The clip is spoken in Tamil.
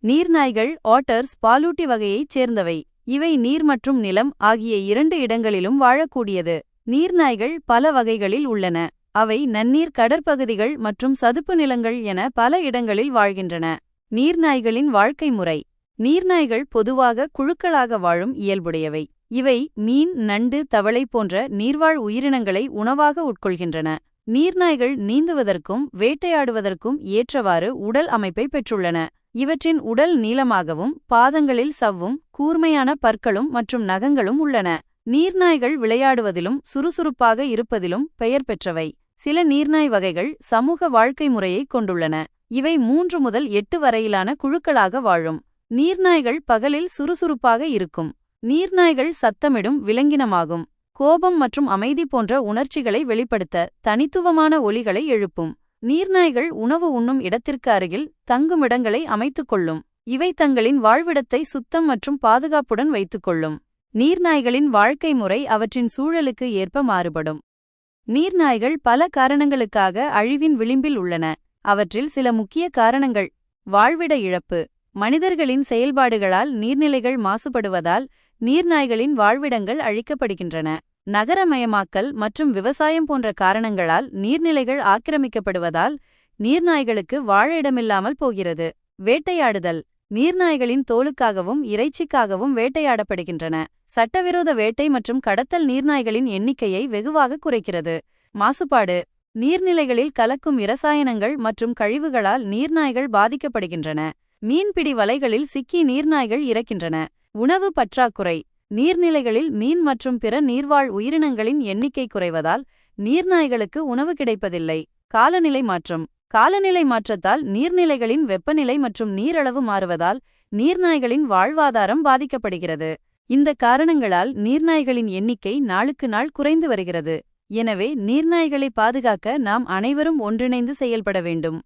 நீர்நாய்கள் ஆட்டர்ஸ் பாலூட்டி வகையைச் சேர்ந்தவை. இவை நீர் மற்றும் நிலம் ஆகிய 2 இடங்களிலும் வாழக்கூடியது. நீர்நாய்கள் பல வகைகளில் உள்ளன. அவை நன்னீர் கடற்பகுதிகள் மற்றும் சதுப்பு நிலங்கள் என பல இடங்களில் வாழ்கின்றன. நீர்நாய்களின் வாழ்க்கை முறை. நீர்நாய்கள் பொதுவாக குழுக்களாக வாழும் இயல்புடையவை. இவை மீன், நண்டு, தவளை போன்ற நீர்வாழ் உயிரினங்களை உணவாக உட்கொள்கின்றன. நீர்நாய்கள் நீந்துவதற்கும் வேட்டையாடுவதற்கும் ஏற்றவாறு உடல் அமைப்பை பெற்றுள்ளன. இவற்றின் உடல் நீளமாகவும் பாதங்களில் சவ்வும் கூர்மையான பற்களும் மற்றும் நகங்களும் உள்ளன. நீர்நாய்கள் விளையாடுவதிலும் சுறுசுறுப்பாக இருப்பதிலும் பெயர் பெற்றவை. சில நீர்நாய் வகைகள் சமூக வாழ்க்கை முறையை கொண்டுள்ளன. இவை 3 முதல் 8 வரையிலான குழுக்களாக வாழும். நீர்நாய்கள் பகலில் சுறுசுறுப்பாக இருக்கும். நீர்நாய்கள் சத்தமிடும் விலங்கினமாகும். கோபம் மற்றும் அமைதி போன்ற உணர்ச்சிகளை வெளிப்படுத்த தனித்துவமான ஒலிகளை எழுப்பும். நீர்நாய்கள் உணவு உண்ணும் இடத்திற்கு அருகில் தங்குமிடங்களை அமைத்துக் கொள்ளும். இவை தங்களின் வாழ்விடத்தை சுத்தம் மற்றும் பாதுகாப்புடன் வைத்துக் கொள்ளும். நீர்நாய்களின் வாழ்க்கை முறை அவற்றின் சூழலுக்கு ஏற்ப மாறுபடும். நீர்நாய்கள் பல காரணங்களுக்காக அழிவின் விளிம்பில் உள்ளன. அவற்றில் சில முக்கிய காரணங்கள்: வாழ்விட இழப்பு. மனிதர்களின் செயல்பாடுகளால் நீர்நிலைகள் மாசுபடுவதால் நீர்நாய்களின் வாழ்விடங்கள் அழிக்கப்படுகின்றன. நகரமயமாக்கல் மற்றும் விவசாயம் போன்ற காரணங்களால் நீர்நிலைகள் ஆக்கிரமிக்கப்படுவதால் நீர்நாய்களுக்கு வாழ இடமில்லாமல் போகிறது. வேட்டையாடுதல். நீர்நாய்களின் தோலுக்காகவும் இறைச்சிக்காகவும் வேட்டையாடப்படுகின்றன. சட்டவிரோத வேட்டை மற்றும் கடத்தல் நீர்நாய்களின் எண்ணிக்கையை வெகுவாக குறைக்கிறது. மாசுபாடு. நீர்நிலைகளில் கலக்கும் இரசாயனங்கள் மற்றும் கழிவுகளால் நீர்நாய்கள் பாதிக்கப்படுகின்றன. மீன்பிடி வலைகளில் சிக்கி நீர்நாய்கள் இறக்கின்றன. உணவு பற்றாக்குறை. நீர்நிலைகளில் மீன் மற்றும் பிற நீர்வாழ் உயிரினங்களின் எண்ணிக்கை குறைவதால் நீர்நாய்களுக்கு உணவு கிடைப்பதில்லை. காலநிலை மாற்றம். காலநிலை மாற்றத்தால் நீர்நிலைகளின் வெப்பநிலை மற்றும் நீரளவு மாறுவதால் நீர்நாய்களின் வாழ்வாதாரம் பாதிக்கப்படுகிறது. இந்த காரணங்களால் நீர்நாய்களின் எண்ணிக்கை நாளுக்கு நாள் குறைந்து வருகிறது. எனவே நீர்நாய்களை பாதுகாக்க நாம் அனைவரும் ஒன்றிணைந்து செயல்பட வேண்டும்.